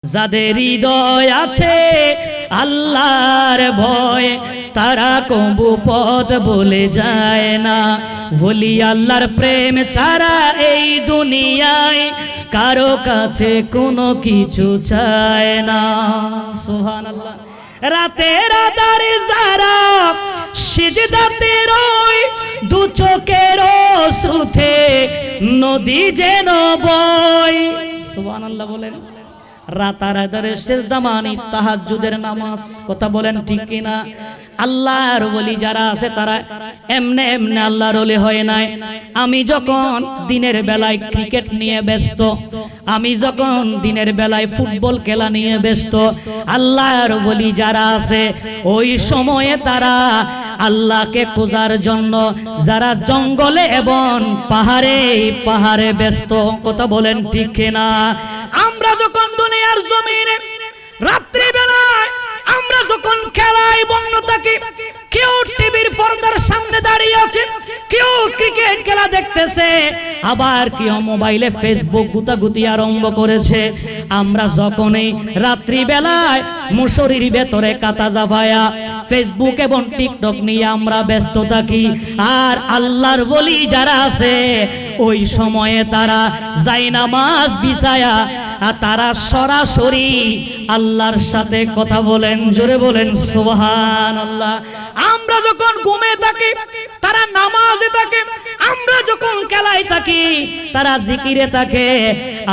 যাদের হৃদয় আছে আল্লাহর ভয় তারা কবু পথ বলে যায় না। বলি আল্লাহর প্রেম ছাড়া এই দুনিয়ায় কারো কাছে কোনো কিছু চায় না। সুবহানাল্লাহ। রাতের আধারে যারা সিজদাতে রয় দু চোখের অশ্রুতে নদী যেন বয়। সুবহানাল্লাহ বলেন। রাতারাতারে সিজদা মানে তাহাজ্জুদের নামাজ। কথা বলেন ঠিক কিনা? আল্লাহর ওলি যারা আছে তারা এমনে এমনে আল্লাহর ওলি হয় নাই। আমি যখন দিনের বেলায় ক্রিকেট নিয়ে ব্যস্ত, আমি যখন দিনের বেলায় ফুটবল খেলা নিয়ে ব্যস্ত, আল্লাহর ওলি যারা আছে ওই সময়ে তারা আল্লাহকে খোঁজার জন্য যারা জঙ্গলে এবং পাহাড়ে পাহাড়ে ব্যস্ত। কথা বলেন ঠিক কিনা? আমরা যখন দুনিয়ার জমিনে রাত্রি বেলায় আমরা যখন খেলায় মগ্ন থাকি, কেউ টিভির পর্দার সামনে দাঁড়িয়ে আছে, কেউ ক্রিকেট খেলা দেখতেছে, আবার কেউ মোবাইলে ফেসবুক গুতাগুতি আরম্ভ করেছে। আমরা যখনই রাত্রি বেলায় মুশরির ভেতরে কাতা জাফায়া ফেসবুক এবং টিকটক নিয়ে আমরা ব্যস্ত থাকি, আর আল্লাহর ওলি যারা আছে ওই সময়ে তারা জায়নামাজ বিছায়া তারা সরাসরি আল্লাহর সাথে কথা বলেন। জোরে বলেন সুবহানাল্লাহ। আমরা যখন ঘুমে থাকি তারা নামাজে থাকে, আমরা যখন খেলায় থাকি তারা জিকিরে থাকে,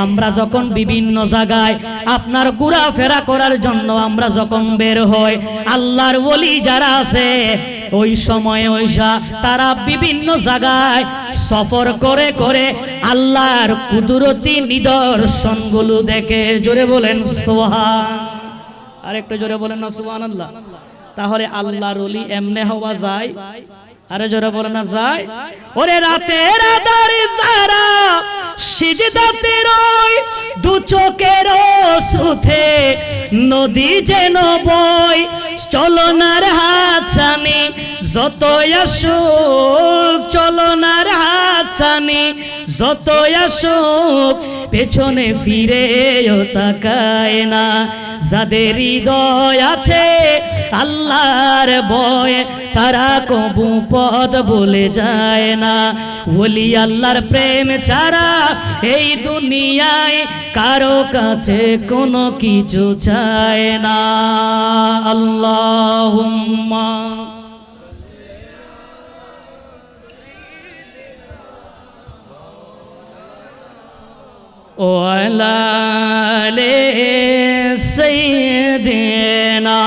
আমরা যখন বিভিন্ন জায়গায় আপনার ঘোরাফেরা করার জন্য আমরা যখন বের হই, আল্লাহর ওলি যারা আছে ওই সময় ওইসা তারা বিভিন্ন জায়গায় সফর করে করে আল্লাহর কুদরতি নিদর্শনগুলো দেখে। জোরে বলেন সুবহান। আরেকটু জোরে বলেন না সুবহানাল্লাহ। তাহলে আল্লাহর ওলি এমনে হওয়া যায়? আরে জোরে বলেন না যায়? ওরে রাতের আধারে যারা সিজদাতে রয় দু চোখের অশ্রুতে নদী যেন বয়, চলনার হাতছানি যত আসুক, চলনার হাতছানি যত আসুক পেছনে ফিরেও তাকায় না। যাদের হৃদয় আছে আল্লাহর ভয় তারা কবু পথ বলে যায় না। ওলি আল্লাহর প্রেম ছাড়া এই দুনিয়ায় কারো কাছে কোনো কিছু চায় না। আল্লাহুম্মা ওয়ালা আলি সাইয়্যিদিনা।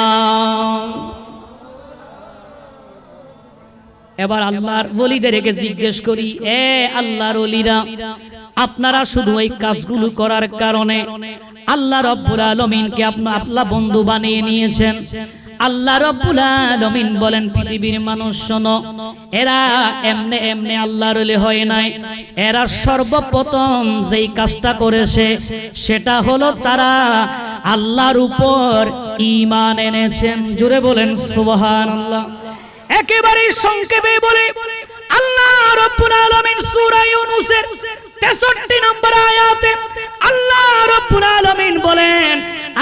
এবার আল্লাহর ওলিদেরকে জিজ্ঞেস করি, এ আল্লাহর ওলিরা, আপনারা শুধু এই কাজগুলো করার কারণে আল্লাহ রাব্বুল আলামিনকে আপনার বন্ধু বানিয়ে নিয়েছেন। আল্লাহ রাব্বুল আলামিন বলেন, পৃথিবীর মানুষ শোনো, এরা এমনে এমনে আল্লাহর ওলি হয় নাই। এরা সর্বপ্রথম যেই কাজটা করেছে সেটা হলো তারা আল্লাহর উপর ঈমান এনেছেন। জোরে বলেন সুবহানাল্লাহ। একেবারে সংক্ষেপে বলে আল্লাহ রাব্বুল আলামিন সূরা ইউনূসের 63 নম্বর আয়াতে আল্লাহ রাব্বুল আলামিন বলেন,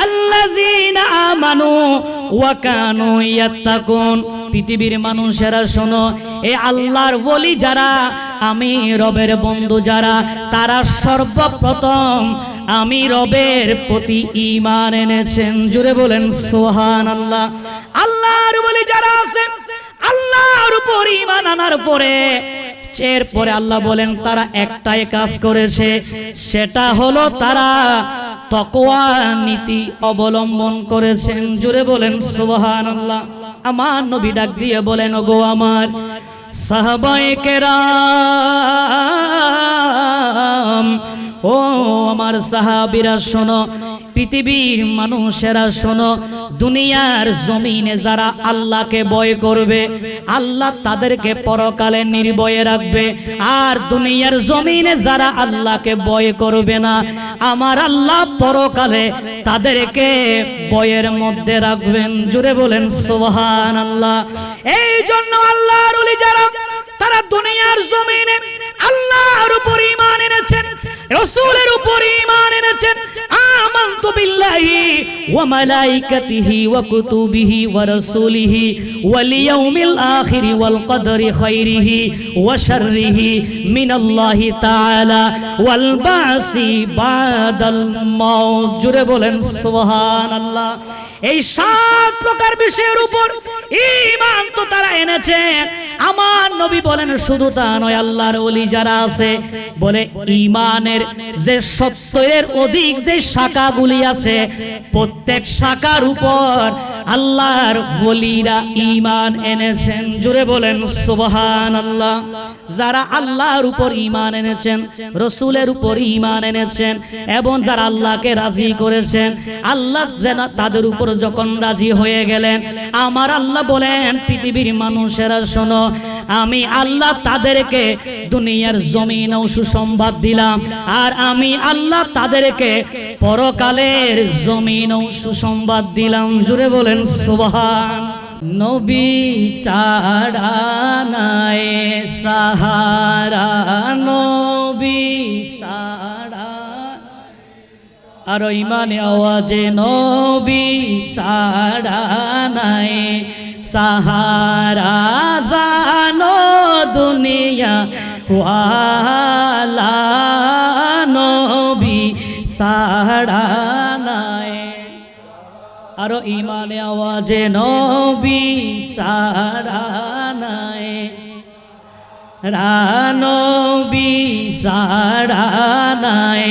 আল্লাযীনা আমানু ওয়া কানু ইয়াত্তাকুন। পৃথিবীর মানুষেরা শোনো, এই আল্লাহর ওলি যারা, আমি রবের বন্ধু যারা, তারা সর্বপ্রথম আমি রবের প্রতি ঈমান এনেছেন। জোরে বলেন সুবহানাল্লাহ। আল্লাহর ওলি যারা আছে আল্লাহর উপর ঈমান আনার পরে এরপরে আল্লাহ বলেন তারা একটাই কাজ করেছে, সেটা হলো তারা তাকওয়া নীতি অবলম্বন করেছেন। জোরে বলেন সুবহানাল্লাহ। আমার নবী ডাক দিয়ে বলেন, ওগো আমার সাহাবায়ে কেরাম, ও আমার সাহাবীরা শোনো, পৃথিবীর মানুষেরা শোনো, দুনিয়ার জমিনে যারা আল্লাহকে ভয় করবে আল্লাহ তাদেরকে পরকালে নির্ভয়ে রাখবে, আর দুনিয়ার জমিনে যারা আল্লাহকে ভয় করবে না আমার আল্লাহ পরকালে তাদেরকে ভয়ের মধ্যে রাখবেন। জোরে বলেন সুবহানাল্লাহ। এই জন্য আল্লাহর ওলি যারা তারা দুনিয়ার জমিনে আল্লাহর উপর ঈমান এনেছেন, রাসূলের উপর ঈমান এনেছেন আমানতু বিল্লাহি ওয়া মালাইকাতিহি ওয়া কুতুবিহি ওয়া রাসূলিহি ওয়াল ইয়াউমিল আখির ওয়াল কদরি খাইরিহি ওয়া শাররিহি মিনাল্লাহি তাআলা ওয়াল বাসি বাদাল মাউত। জুড়ে বলেন সুবহানাল্লাহ। এই 7 প্রকার বিষয়ের উপর ঈমান তো তারা এনেছেন। আমার নবী বলেন শুধু তা নয়, আল্লাহর ওলি যারা আছে বলে ঈমানের যে 70-এর অধিক যে শাখাগুলি আছে প্রত্যেক শাখার উপর আল্লাহর ওলিরা ঈমান এনেছেন। জুড়ে বলেন সুবহানাল্লাহ। যারা আল্লাহর উপর ঈমান এনেছেন, রাসূলের উপর ঈমান এনেছেন এবং যারা আল্লাহকে রাজি করেছেন, আল্লাহ যেন তাদের উপর যখন রাজি হয়ে গেলেন, আমার আল্লাহ বলেন পৃথিবীর মানুষেরা শোনো, আমি আল্লাহ তাদেরকে দুনিয়ার জমিনেও সুসংবাদ দিলাম আর আমি আল্লাহ তাদেরকে পরকালের জমিনেও সুসংবাদ দিলাম। জুড়ে বলেন সুবহান। নবী ছাড়া নাই সাহারা, নবী ছাড়া আর ইমানে আওয়াজে নবী ছাড়া নাই সাহারা, জানো দুনিয়া ওয়ালা নবী ছাড়া নাই। আরো ইমানে আওয়াজে নবী ছাড়া নাই, রানবী ছাড়া নাই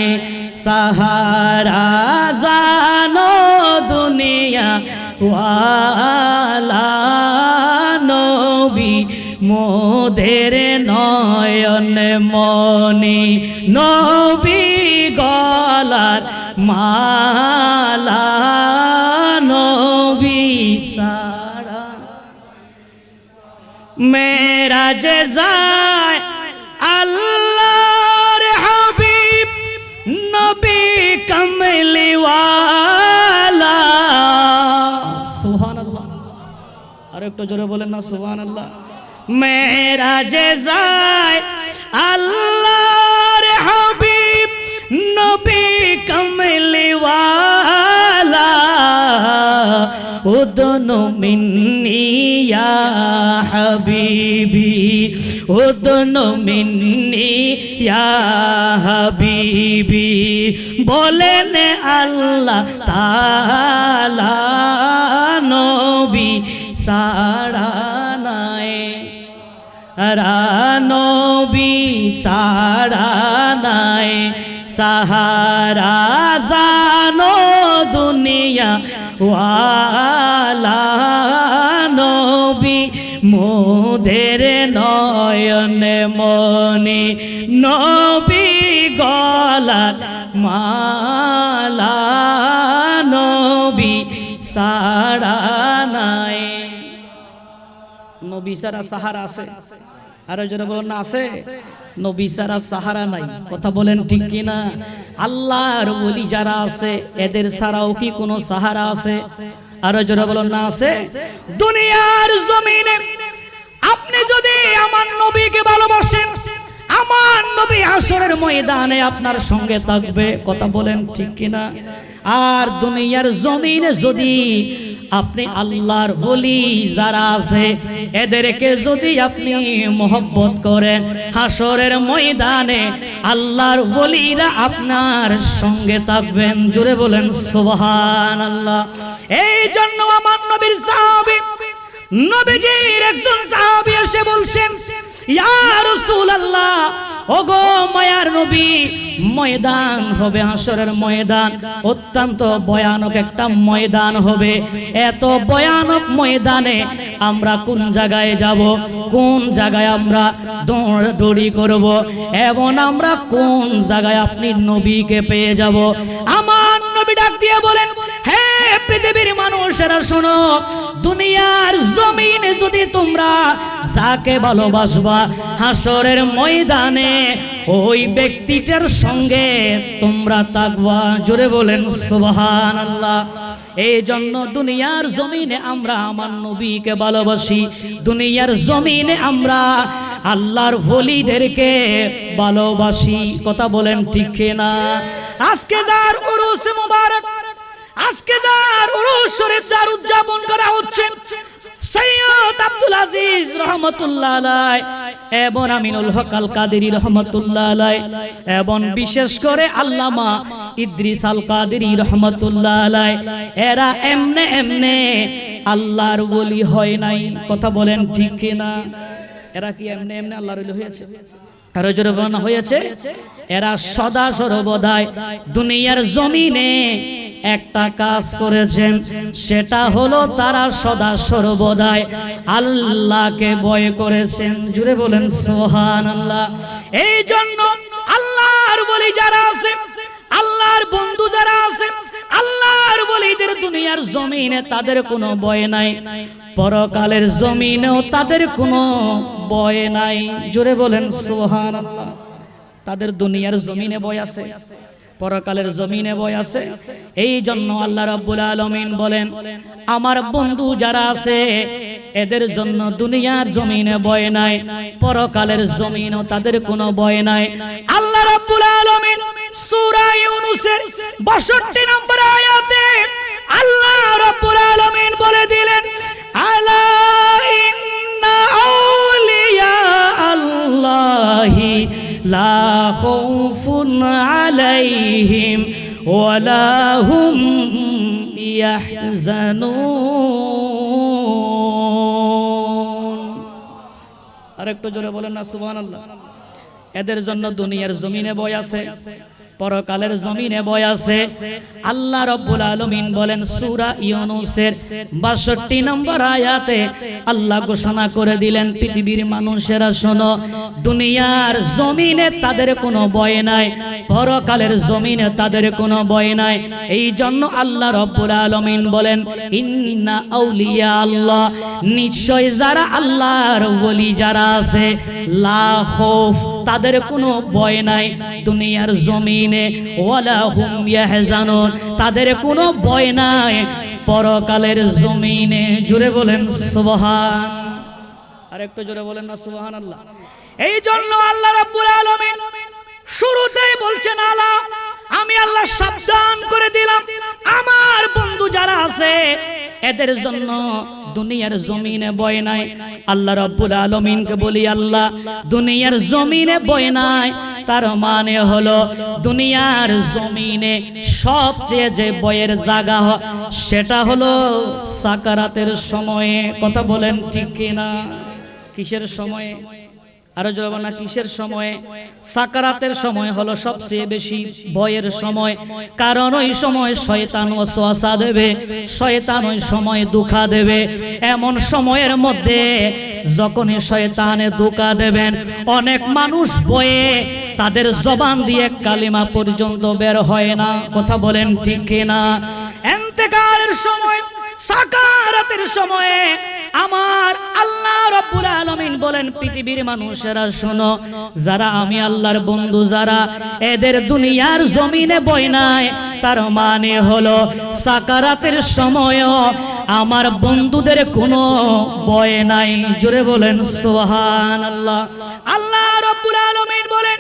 সাহারা, জানো দুনিয়া ওয়ালা নবী মোদের নয়ন মনি, নবী গলার মালা, নবী সারা মেরাজে যায় আল্লাহর হাবিব নবী কামলিওয়ালা। সুবহানাল্লাহ। আর একটু জোরে বলেন না সুবহানাল্লাহ। মেরাজে যায় আল্লাহর হাবিব নবী কামলিওয়ালা, উদনু মিন্নি ইয়া হাবিবি, উদনু মিন্নি ইয়া হাবিবি, বলেন আল্লাহ তাআলা নবী ছাড়া নাই, নবী ছাড়া নাই সাহারা, জানো দুনিয়া ওয়ালা নবী মোদের নয়ন মনি, নবী গলার মালা, নবী ছাড়া নাই। নবী ছাড়া সাহারা আছে? আরো জোরে বলেন না আছে? নবী ছাড়া সাহারা নাই। কথা বলেন ঠিক কিনা? আল্লাহর ওলি যারা আছে এদের ছাড়াও কি কোনো সাহারা আছে? আরো জোরে বলেন না আছে? দুনিয়ার জমিনে আপনি যদি আমার নবীকে ভালোবাসেন, আমার নবী হাসরের ময়দানে আপনার সঙ্গে থাকবে। কথা বলেন ঠিক কিনা? আর দুনিয়ার জমিনে যদি আপনি আল্লাহর ওলি যারা আছে এদেরকে যদি আপনি মোহব্বত করেন, হাসরের ময়দানে আল্লাহর ওলিরা আপনার সঙ্গে থাকবেন। জোরে বলেন সুবহানাল্লাহ। এই জন্য আমার নবীর সাহাবী, নবীজির একজন সাহাবী এসে বলছেন, ইয়া রাসূলুল্লাহ, ওগো মায়ার নবী, ময়দান হবে হাসরের ময়দান, অত্যন্ত ভয়ানক একটা ময়দান হবে। এত ভয়ানক ময়দানে আমরা কোন জায়গায় যাব, কোন জায়গায় আমরা দৌড়াদৌড়ি করব এবং আমরা কোন জায়গায় আপনি নবীকে পেয়ে যাব? আমার নবী ডাক দিয়ে বলেন, হে পৃথিবীর মানুষেরা শোনো, দুনিয়ার জমিনে যদি তোমরা যাকে ভালোবাসবা, হাসরের ময়দানে ওই ব্যক্তিটার সঙ্গে তোমরা থাকবা। জোরে বলেন সুবহানাল্লাহ। এই জন্য দুনিয়ার জমিনে আমরা আমার নবীকে ভালোবাসি, দুনিয়ার জমিনে আমরা আল্লাহর ওলিদেরকে ভালোবাসি। কথা বলেন ঠিক কিনা? আজকে যার উরুস মুবারক, আজকে যার উরুস শরীফ যার উদযাপন করা হচ্ছে, সৈয়দ আব্দুল আজিজ রহমতুল্লাহ আলাইহি এবং আমিনুল হক আল কাদেরী রহমতুল্লাহ আলাইহি এবং বিশেষ করে আল্লামা ইদ্রিস আল কাদেরী রহমতুল্লাহ আলাইহি, এরা এমনে এমনে আল্লাহর ওলি হয় নাই। কথা বলেন ঠিক কিনা? এরা কি এমনে এমনে আল্লাহর ওলি হয়েছে? আরো জোরে বলা হয়েছে, এরা সদা সর্বদাই দুনিয়ার জমিনে একটা কাজ করেছেন, সেটা হলো তারা সদা সর্বদাই আল্লাহকে ভয় করেছেন। জুড়ে বলেন সুবহানাল্লাহ। এই জন্য আল্লাহর ওলি যারা আছে, আল্লাহর বন্ধু যারা আছে, আল্লাহর ওলিদের দুনিয়ার জমিনে তাদের কোনো ভয় নাই, পরকালের জমিনেও তাদের কোনো ভয় নাই। জোরে বলেন সুবহানাল্লাহ। তাদের দুনিয়ার জমিনে ভয় আছে, পরকালের জমিনে ভয় আছে। এই জন্য আল্লাহ রাব্বুল আলামিন বলেন, আমার বন্ধু যারা আছে এদের জন্য দুনিয়ার জমিনে ভয় নাই, পরকালের জমিনেও তাদের কোনো ভয় নাই। আল্লাহ রাব্বুল আলামিন সূরা ইউনূসের ৬২ নম্বর আয়াতে আল্লাহ রাব্বুল আলামিন বলে দিলেন, আলা ইন্না আউলিয়া আল্লাহি লা খাউফুন আলাইহিম ওয়ালা হুম ইয়াহজানুন। আরেকটু জোরে বলেন না সুবহানাল্লাহ। এদের জন্য দুনিয়ার জমিনে ভয় আছে, পরকালের জমিনে ভয় আছে। আল্লাহ রাব্বুল আলামিন বলেন সূরা ইউনূসের ৬২ নম্বর আয়াতে আল্লাহ ঘোষণা করে দিলেন, পৃথিবীর মানুষেরা শোনো, দুনিয়ার জমিনে তাদের কোনো ভয় নাই, পরকালের জমিনে তাদের কোনো ভয় নাই। এই জন্য আল্লাহ রাব্বুল আলামিন বলেন, ইন্না আউলিয়া আল্লাহ, নিশ্চয় যারা আল্লাহর ওলি যারা আছে, লা খাউফ, তাদের কোনো ভয় নাই দুনিয়ার জমিনে, ওয়ালা হুম ইয়াহজানুন, তাদের কোনো ভয় নাই পরকালের জমিনে। জোরে বলেন সুবহান। আরেকটু জোরে বলেন না সুবহানাল্লাহ। এই জন্য আল্লাহ রাব্বুল আলামিন শুরুতেই বলছেন, আলা, আমি আল্লাহ সাবধান করে দিলাম, আমার বন্ধু যারা আছে এদের জন্য দুনিয়ার জমিনে ভয় নাই। আল্লাহ রাব্বুল আলামিনকে বলি, আল্লাহ দুনিয়ার জমিনে ভয় নাই, তার মানে হলো দুনিয়ার জমিনে সবচেয়ে যে ভয়ের জায়গা সেটা হলো সাকারাতের সময়ে। কথা বলেন ঠিক কিনা? কিসের সময়ে? আরো জবাব না, কিসের সময়ে? সাকারাতের সময় হলো সবচেয়ে বেশি ভয়ের সময়, কারণ ওই সময় শয়তান ওয়াসওয়াসা দেবে, শয়তান ওই সময় ধোঁকা দেবে। এমন সময়ের মধ্যে যখনই শয়তানে ধোঁকা দেবেন, অনেক মানুষ ভয়ে তাদের জবান দিয়ে কালিমা পর্যন্ত বের হয় না। কথা বলেন ঠিক কিনা? ইন্তেকালের সময়, সাকারাতের সময়ে আমার আল্লাহ রাব্বুল আলামিন বলেন, পৃথিবীর মানুষেরা শোনো, যারা আমি আল্লাহর বন্ধু যারা, এদের দুনিয়ার জমিনে ভয় নাই, তার মানে হলো সাকারাতের সময়ও আমার বন্ধুদের কোনো ভয় নাই। জোরে বলেন সুবহানাল্লাহ। আল্লাহ রাব্বুল আলামিন বলেন,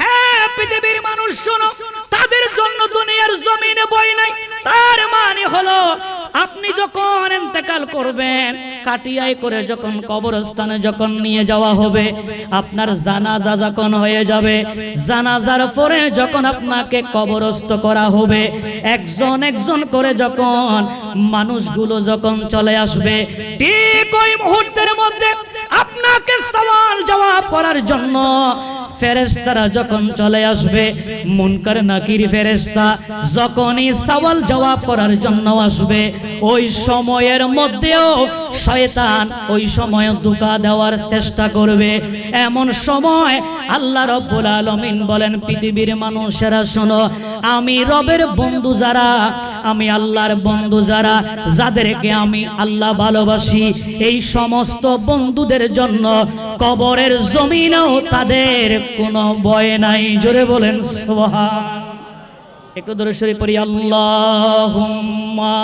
হ্যাঁ পৃথিবীর মানুষ শোনো, তাদের জন্য দুনিয়ার জমিনে ভয় নাই। তার মানে হলো আপনি যখন ইন্তেকাল করবেন, কাটিয়ায় করে যখন কবরস্থানে যখন নিয়ে যাওয়া হবে, আপনার জানাজা যখন হয়ে যাবে, জানাজার পরে যখন আপনাকে কবরস্থ করা হবে, একজন একজন করে যখন মানুষগুলো যখন চলে আসবে, ঠিক ওই মুহূর্তের মধ্যে আপনাকে সওয়াল জবাব করার জন্য ফেরেশতারা যখন চলে আসবে, মুনকার নাকির ফেরেশতা যখনই সওয়াল জবাব করার জন্য আসবে, ওই সময়ের মধ্যেও শয়তান ওই সময় ধোঁকা দেওয়ার চেষ্টা করবে। এমন সময় আল্লাহ রাব্বুল আলামিন বলেন, পৃথিবীর মানুষেরা শোনো, আমি রবের বন্ধু যারা, আমি আল্লাহর বন্ধু যারা, যাদেরকে আমি আল্লাহ ভালোবাসি, এই সমস্ত বন্ধুদের জন্য কবরের জমিনেও তাদের কোনো ভয় নাই। জোরে বলেন সুবহান। একটু দরুদ শরীফ পড়ি, আল্লাহুম্মা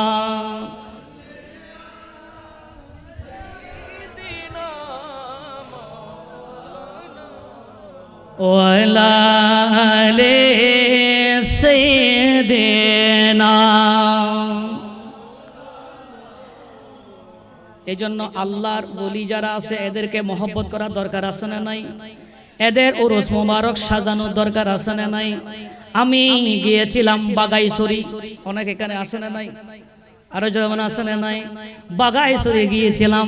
ওয়ালা আলে সাইয়্যিদিনা। এই জন্য আল্লাহর ওলি যারা আছে এদেরকে মহব্বত করার দরকার আছে না নাই? এদের উরুস মুবারক সাজানোর দরকার আছে না নাই? আমি গিয়েছিলাম বাগাইছড়ি, অনেক এখানে আসে না নাই? আরো যেমন আসে না নাই? বাগাইছড়ি গিয়েছিলাম।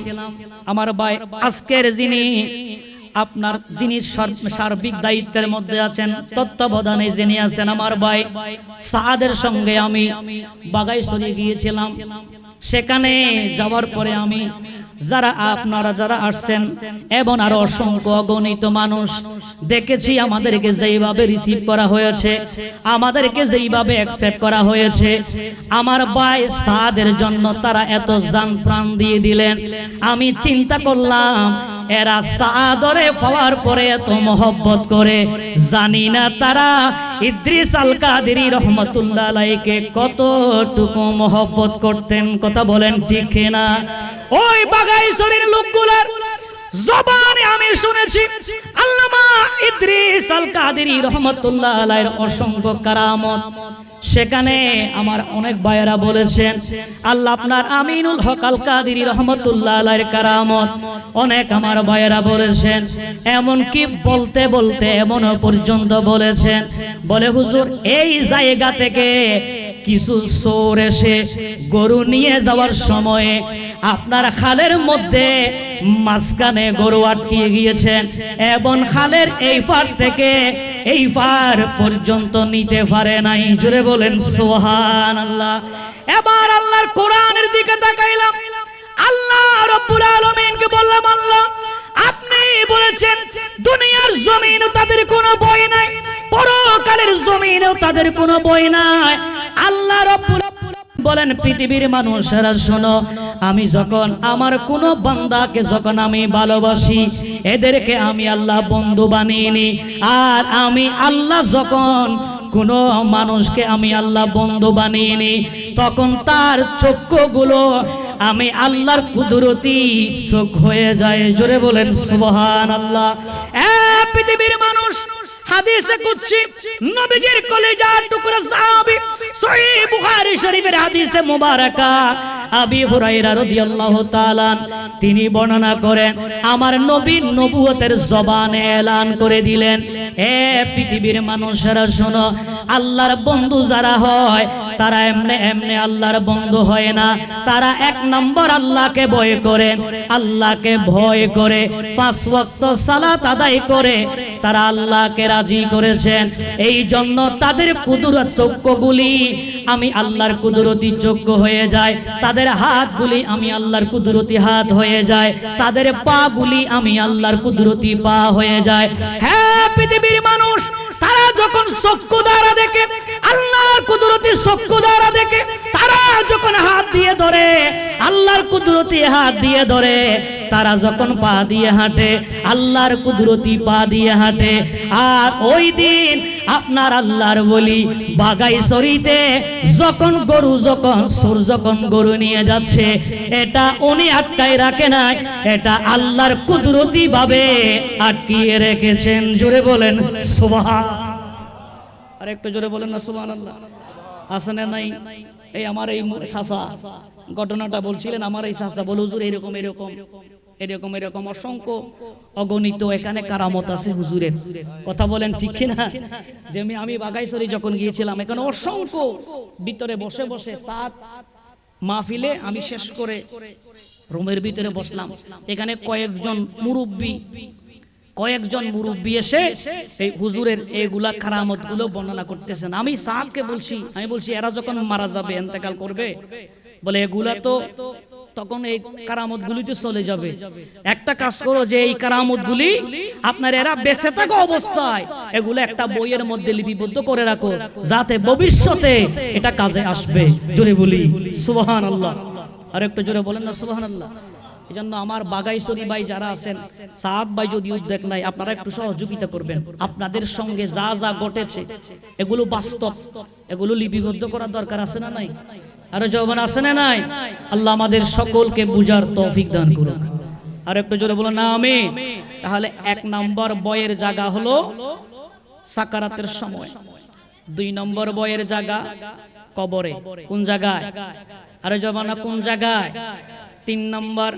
আমার ভাই আজকের যিনি আপনার যিনি সার্বিক দায়িত্বের মধ্যে আছেন, তত্ত্বাবধানে যিনি আছেন, আমার ভাই সাদের সঙ্গে আমি বাগাইছড়ি গিয়েছিলাম। সেখানে যাওয়ার পরে আমি আপনারা যারা আসছেন এবং আরো অসংখ্য অগণিত মানুষ দেখেছি, আমাদেরকে যেইভাবে রিসিভ করা হয়েছে, আমাদেরকে যেইভাবে অ্যাকসেপ্ট করা হয়েছে, আমার ভাই সাদের জন্য তারা এত জান প্রাণ দিয়ে দিলেন। আমি চিন্তা করলাম এরা সাদরে পাওয়ার পরে এত মহব্বত করে, জানি না তারা ইদ্রিস আল কাদেরী রহমাতুল্লাহ আলাইহিকে কতটুকু মহব্বত করতেন। কথা বলেন ঠিক না? ওই বাগাইছড়ির লোকগুলার জবানে আমি শুনেছি আল্লামা ইদ্রিস আল কাদেরী রহমাতুল্লাহ আলাইহির অসংখ্য কারামত। সেখানে আমার অনেক ভাইয়েরা বলেছেন আল্লাহ আপনার আমিনুল হক আল কাদেরী রহমাতুল্লাহ আলাইহির কারামত। অনেক আমার ভাইয়েরা বলেছেন, এমন কি বলতে বলতে এমন পর্যন্ত বলেছেন, বলে হুজুর এই জায়গা থেকে কিছু চোর এসে গরু নিয়ে যাওয়ার সময়ে আপনার খালের মধ্যে মাঝখানে গরু আটকিয়ে গিয়েছেন এবং খালের এই পার থেকে এই পার পর্যন্ত নিতে পারে নাই। জোরে বলেন সুবহানাল্লাহ। এবার আল্লাহর কোরআনের দিকে তাকাইলাম, আল্লাহ রাব্বুল আলামিনকে বললাম, আল্লাহ আপনি বলেছেন দুনিয়ার জমিনেও তাদের কোনো ভয় নাই, পরকালের জমিনেও তাদের কোনো ভয় নাই। আল্লাহ রাব্বুল বলেন পৃথিবীর মানুষেরা শোনো, আমি যখন আমার কোন বান্দাকে যখন আমি ভালোবাসি, এদেরকে আমি আল্লাহ বন্ধু বানিয়ে নিই। আর আমি আল্লাহ যখন কোন মানুষকে আমি আল্লাহ বন্ধু বানিয়ে নিই, তখন তার চক্ষুগুলো আমি আল্লাহর কুদরতি চোখ হয়ে যায়। জোরে বলেন সুবহানাল্লাহ। পৃথিবীর মানুষ হাদিসে কুদসি নবীজির কলিজার টুকরা সাহাবী সহিহ বুখারী শরীফের হাদিসে মুবারাকা আবি হুরায়রা রাদিয়াল্লাহু তাআলা তিনি বর্ণনা করেন, আমার নবী নবুয়তের জবানে এলান করে দিলেন, এ পৃথিবীর মানুষেরা শোনো, আল্লাহর বন্ধু যারা হয় তারা এমনে এমনে আল্লাহর বন্ধু হয় না। তারা এক নম্বর আল্লাহকে ভয় করে, আল্লাহকে ভয় করে 5 ওয়াক্ত সালাত আদায় করে তারা আল্লাহকে রাজি করেছেন। এই জন্য তাদের কুদরত চক্ষুগুলি আমি আল্লাহর কুদরতি চক্ষু হয়ে যায়, তাদের হাতগুলি আমি আল্লাহর কুদরতি হাত হয়ে যায়, তাদের পাগুলি আমি আল্লাহর কুদরতি পা হয়ে যায়। হ্যাঁ পৃথিবীর মানুষ তারা যখন চক্ষু দ্বারা দেখে, আল্লাহর কুদরতি চক্ষু দ্বারা দেখে, তারা যখন হাত দিয়ে ধরে, আল্লাহর কুদরতি হাত দিয়ে ধরে, তারা যখন পা দিয়ে হাঁটে, আল্লাহর কুদরতি পা দিয়ে হাঁটে। আর ওই দিন আপনার আল্লাহর বলি বাগাইছড়িতে যখন গরু যখন গরু নিয়ে যাচ্ছে, এটা উনি আটকায় রাখে নাই, এটা আল্লাহর কুদরতি ভাবে আটকিয়ে রেখেছেন। জোরে বলেন সুবহান। আর একটু জোরে বলেন না সুবহানাল্লাহ। আসেন নাই? এই আমার এই চাচা ঘটনাটা বলছিলেন, আমার এই চাচা বলে হুজুর এরকম এরকম এরকম এরকম অসংখ্য অগণিত এখানে কারামত আছে হুজুরের। কথা বলেন ঠিক কিনা? যে আমি বাগাইছড়ি যখন গিয়েছিলাম, এখানে অসংখ্য ভিতরে বসে বসে সাত মাহফিলে আমি শেষ করে রুমের ভিতরে বসলাম, এখানে কয়েকজন মুরব্বী এসে এই হুজুরের এইগুলা কারামত গুলো বর্ণনা করতেছেন। আমি সাহাবকে বলছি, আমি বলছি এরা যখন মারা যাবে, ইন্তেকাল করবে, বলে এগুলা তো তখন এই কারামত গুলিতে চলে যাবে। একটা কাজ করো, যে এই কারামত গুলি আপনার এরা বেঁচে থাকা অবস্থায় এগুলো একটা বইয়ের মধ্যে লিপিবদ্ধ করে রাখো, যাতে ভবিষ্যতে এটা কাজে আসবে। জোরে বলি সুবহানাল্লাহ। আর একটু জোরে বলেন না সুবহানাল্লাহ। এই জন্য আমার বাগাইছড়ি ভাই যারা আছেন, সাহাব ভাই যদি উদ্যোগ নাই, আপনারা একটু সহযোগিতা করবেন। আপনাদের সঙ্গে যা যা ঘটেছে এগুলো বাস্তব, এগুলো লিপিবদ্ধ করার দরকার আছে না নাই? আরো যৌবন আছে না নাই? আল্লাহ আমাদের সকলকে বুঝার তৌফিক দান করুন। আর একটু জোরে বলো না আমিন। তাহলে 1 নম্বর বয়ের জায়গা হলো সাকারাতের সময়, 2 নম্বর বয়ের জায়গা কবরে। কোন জায়গায়? আরে জবানা কোন জায়গায়? 3 নম্বর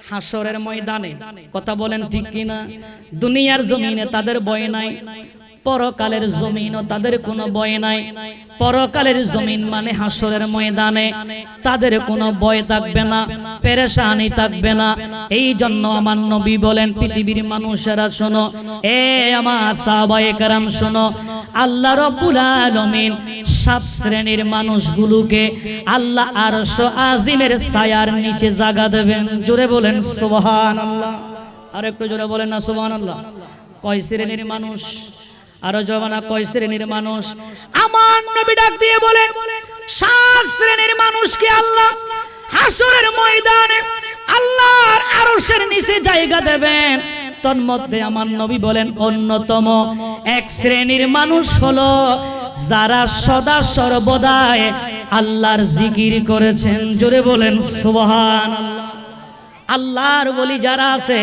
হাসরের ময়দানে। কথা বলেন ঠিক কিনা? দুনিয়ার জমিনে তাদের ভয় নাই, পরকালের জমিনও তাদের কোনো ভয় নাই। পরকালের জমিন মানে হাসরের ময়দানে তাদের কোনো ভয় থাকবে না, পেরেশানি থাকবে না। এই জন্য আমার নবী বলেন, পৃথিবীর মানুষেরা শোনো, এ আমার সাহাবায়ে কেরাম শোনো, আল্লাহ রাব্বুল আলামিন 7 শ্রেণীর মানুষগুলোকে আল্লাহ আরশ আজিমের ছায়ার নিচে জায়গা দেবেন। জোরে বলেন সুবহানাল্লাহ। আর একটু জোরে বলেন না সুবহানাল্লাহ। কয় শ্রেণীর মানুষ? আরো জবানা কয় শ্রেণীর মানুষ? আমার নবী ডাক দিয়ে বলেন, 7 শ্রেণীর মানুষকে আল্লাহ হাসরের ময়দানে আল্লাহর আরশের নিচে জায়গা দেবেন। তন্মধ্যে আমার নবী বলেন, অন্যতম 1 শ্রেণীর মানুষ হলো যারা সদা সর্বদাই আল্লাহর জিকির করেছেন। জোরে বলেন সুবহানাল্লাহ। আল্লাহর ওলি যারা আছে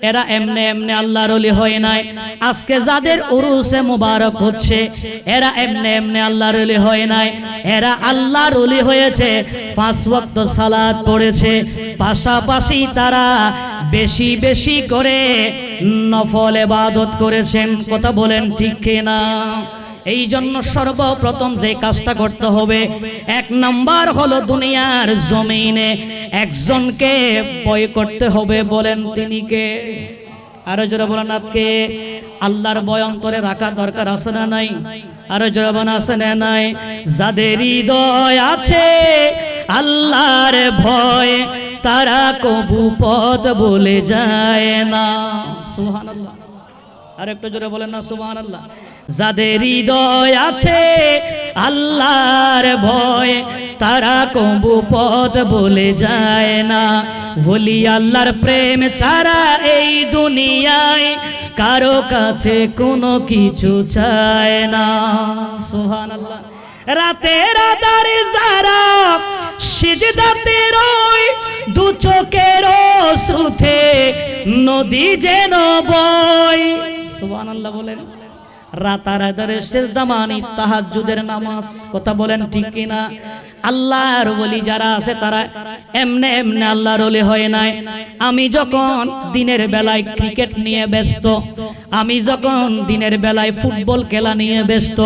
এরা এমনে এমনে আল্লাহর ওলি হয় নাই। আজকে যাদের উরুসে মুবারক হচ্ছে এরা এমনে এমনে আল্লাহর ওলি হয় নাই, এরা আল্লাহর ওলি হয়েছে, 5 ওয়াক্ত সালাত পড়েছে, পাশাপাশি তারা বেশি বেশি করে নফল ইবাদত করেছেন। কথা বলেন ঠিক কিনা? এই জন্য সর্বপ্রথম যে কাজটা করতে হবে, 1 নম্বর হলো দুনিয়ার জমিনে একজনকে ভয় করতে হবে। বলেন তিনি কে? আরো জোরে বলেন আজকে আল্লাহর ভয় অন্তরে রাখা দরকার আছে না নাই? আরো জোরে বলেন আছে না নাই? যাদের হৃদয় আছে আল্লাহর ভয় তারা কবু পথ বলে যায় না। সুবহানাল্লাহ। আর একটু জোরে বলেন না সুবহানাল্লাহ। যাদের হৃদয় আছে আল্লাহর ভয় তারা কবু পথ বলে যায় না। ওলি আল্লাহর প্রেম ছাড়া এই দুনিয়ায় কারো কাছে কোনো কিছু চায় না। সুবহানাল্লাহ। রাতের আধারে যারা সিজদাতে রয়, 2 চোখের অশ্রুতে নদী যেন বয়। সুবহানাল্লাহ বলেন। রাতারাতারে সিজদা মানি তাহাজ্জুদের নামাজ। কথা বলেন ঠিক কিনা? আল্লাহর ওলি যারা আছে তারা এমনে এমনে আল্লাহর ওলি হয় নাই। আমি যখন দিনের বেলায় ক্রিকেট নিয়ে ব্যস্ত, আমি যখন দিনের বেলায় ফুটবল খেলা নিয়ে ব্যস্ত,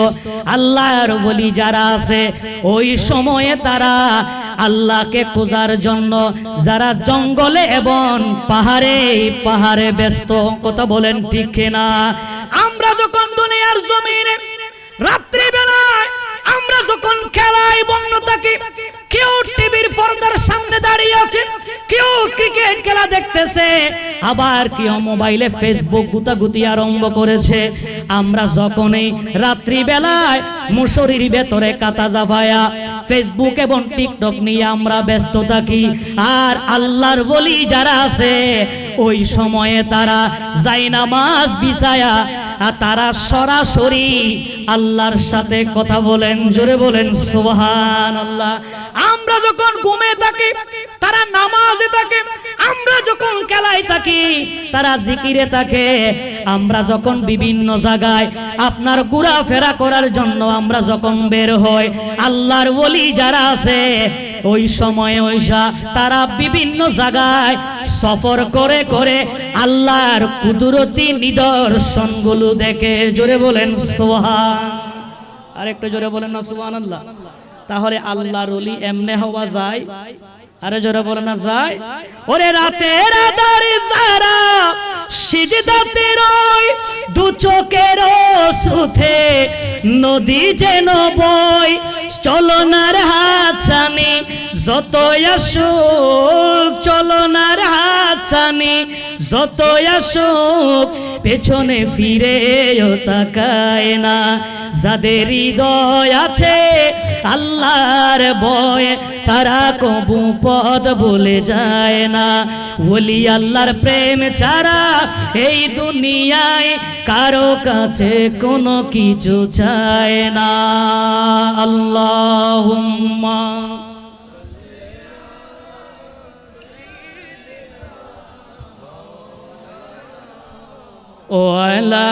আল্লাহর ওলি যারা আছে ওই সময়ে তারা আল্লাহকে খোঁজার জন্য যারা জঙ্গলে এবং পাহাড়ে পাহাড়ে ব্যস্ত। কথা বলেন ঠিক কিনা? আমরা যখন দুনিয়ার জমিনে রাত্রি বেলায় আমরা যখন খেলায় বন্ধ থাকি, কেউ টিভির পর্দার সামনে দাঁড়িয়ে আছে, কেউ ক্রিকেট খেলা দেখতেছে, আবার কেউ মোবাইলে ফেসবুক গুতাগুতি আরম্ভ করেছে। আমরা যখনই রাত্রি বেলায় মুসরির ভেতরে কাতা জাফায়া ফেসবুক এবং টিকটক নিয়ে আমরা ব্যস্ত থাকি, আর আল্লাহর ওলি যারা আছে ওই সময়ে তারা জায়নামাজ বিছায়া তারা সরাসরি আল্লাহর সাথে কথা বলেন। জোরে বলেন সুবহানাল্লাহ। আমরা যখন ঘুমে থাকি তারা নামাজে থাকে, আমরা যখন খেলায় থাকি তারা জিকিরে থাকে, আমরা যখন বিভিন্ন জায়গায় আপনার ঘোরাফেরা করার জন্য আমরা যখন বের হই, আল্লাহর ওলি যারা আছে ওই সময় ওইসা তারা বিভিন্ন জায়গায় সফর করে করে আল্লাহর কুদরতি নিদর্শনগুলো দেখে। জোরে বলেন সুবহান। আর একটু জোরে বলেন না সুবহানাল্লাহ। তাহলে আল্লাহর ওলি এমনে হওয়া যায়? আরে জোরে বলেন না যায়? ওরে রাতের আধারে যারা সিজদাতে রয়, 2 চোখের অশ্রুতে নদী যেন বয়, চলনার হাতছানি যতই আসুক, চলনার হাতছানি যতই আসুক পেছনে ফিরেও তাকায় না। যাদের হৃদয় আছে আল্লাহর ভয় তারা কবু পথ বলে যায় না। ওলি আল্লাহর প্রেম ছাড়া এই দুনিয়ায় কারো কাছে কোনো কিছু চায় না। আল্লাহুম্মা ওয়ালা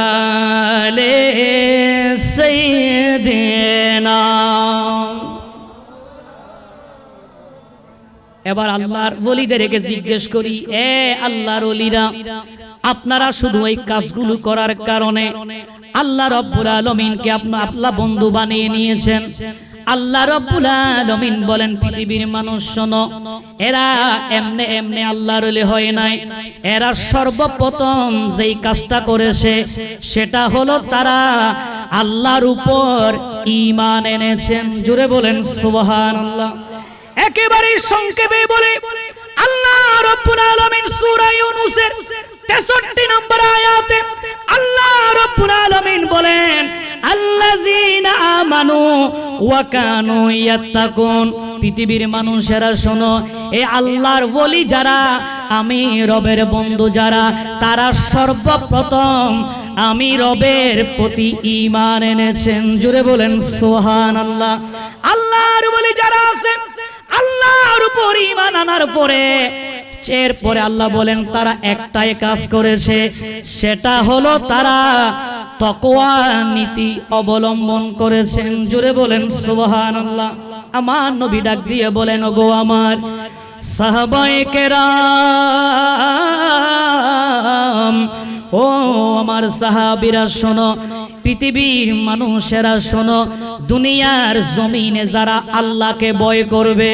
আলি সাইয়্যিদিনা। এবার আল্লাহর ওলিদেরকে জিজ্ঞেস করি, এ আল্লাহর ওলিরা, আপনারা শুধু এই কাজগুলো করার কারণে আল্লাহ রাব্বুল আলামিনকে আল্লাহ বন্ধু বানিয়ে নিয়েছেন। আল্লাহ রাব্বুল আলামিন বলেন, পৃথিবীর মানুষ শোনো, এরা এমনে এমনে আল্লাহর ওলি হয় নাই। এরা সর্বপ্রথম যেই কাজটা করেছে সেটা হলো তারা আল্লাহর উপর ঈমান এনেছেন। জোরে বলেন সুবহানাল্লাহ। একেবারে সংক্ষেপে বলে আল্লাহ রাব্বুল আলামিন সূরা ইউনূসের 63 নম্বর আয়াতে আল্লাহ রাব্বুল আলামিন বলেন, আল্লাযীনা আমানু ওয়া কানু ইয়াত্তাকুন। পৃথিবীর মানুষেরা শোনো, এই আল্লাহর ওলি যারা, আমি রবের বন্ধু যারা, তারা সর্বপ্রথম আমি রবের প্রতি ঈমান এনেছেন। জোরে বলেন সুবহানাল্লাহ। আল্লাহর ওলি যারা আছে, আল্লাহর উপর ঈমান আনার পরে এরপরে আল্লাহ বলেন তারা একটাই কাজ করেছে, সেটা হলো তারা তাকওয়া নীতি অবলম্বন করেছেন। জোরে বলেন সুবহানাল্লাহ। আমার নবী ডাক দিয়ে বলেন, ওগো আমার সাহাবায়ে কেরাম, ও আমার সাহাবীরা শোনো, পৃথিবীর মানুষেরা শোনো, দুনিয়ার জমিনে যারা আল্লাহকে ভয় করবে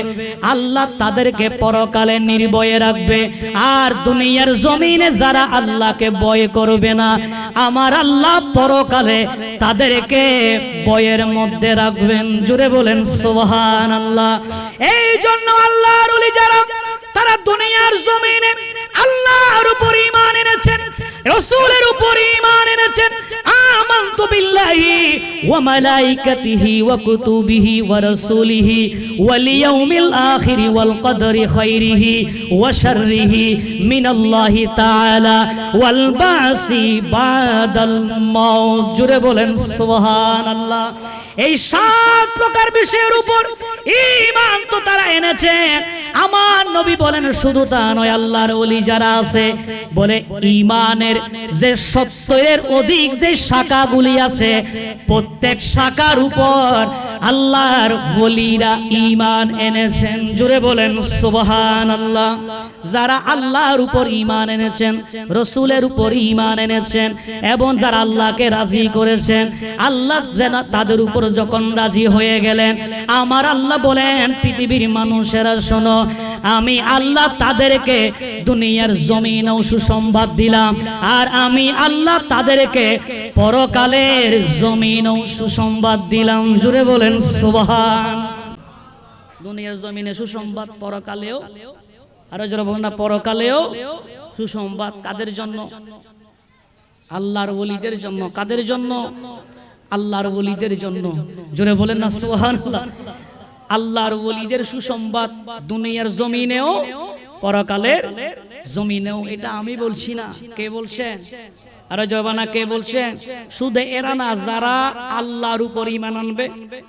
আল্লাহ তাদেরকে পরকালে নির্ভয়ে রাখবে, আর দুনিয়ার জমিনে যারা আল্লাহকে ভয় করবে না আমার আল্লাহ পরকালে তাদেরকে ভয়ের মধ্যে রাখবেন। জোরে বলেন সুবহানাল্লাহ। এই জন্য আল্লাহর ওলি যারা, তারা দুনিয়ার জমিনে আল্লাহর উপর ঈমান এনেছেন, রাসূলের উপর ঈমান এনেছেন। আমানতু বিল্লাহি ওয়া মালাইকাতিহি ওয়া কুতুবিহি ওয়া রাসূলিহি ওয়াল ইয়াউমিল আখির ওয়াল কদরি খাইরিহি ওয়া শাররিহি মিনাল্লাহি তাআলা ওয়াল বাসি বাদাল মাউত। জোরে বলেন সুবহানাল্লাহ। এই 7 প্রকার বিষয়ের উপর ঈমান তো তারা এনেছে। আমার নবী বলেন শুধু তা নয়, আল্লাহর ওলি যারা আছে বলে ঈমানের যে 70-এর অধিক যে শাখাগুলি আছে, প্রত্যেক শাখার উপর আল্লাহর ওলিরা ঈমান এনেছেন। জোরে বলেন সুবহানাল্লাহ। যারা আল্লাহর উপর ঈমান এনেছেন, রাসূলের উপর ঈমান এনেছেন, এবং যারা আল্লাহকে রাজি করেছেন, আল্লাহ যেন তাদের উপর যখন রাজি হয়ে গেলেন, আমার আল্লাহ বলেন, পৃথিবীর মানুষেরা শোনো, আমি আল্লাহ তাদেরকে দুনিয়ার জমিনেও সুসংবাদ দিলাম, আর আমি আল্লাহ তাদেরকে পরকালের জমিনেও সুসংবাদ দিলাম। জোরে বলেন সুবহান। দুনিয়ার জমিনে সুসংবাদ, পরকালেও, আর যারা বলেন না পরকালেও সুসংবাদ। কাদের জন্য? আল্লাহর ওলিদের জন্য। কাদের জন্য? আল্লাহর ওলিদের জন্য। জোরে বলেন না সুবহানাল্লাহ। আল্লাহর ওলিদের সুসংবাদ দুনিয়ার জমিনেও পরকালের জমিনেও। এটা আমি বলছি না, কে বলছেন? আর জবানা কে বলছেন? শুধু এরা না, যারা আল্লাহর উপর ঈমান আনবে,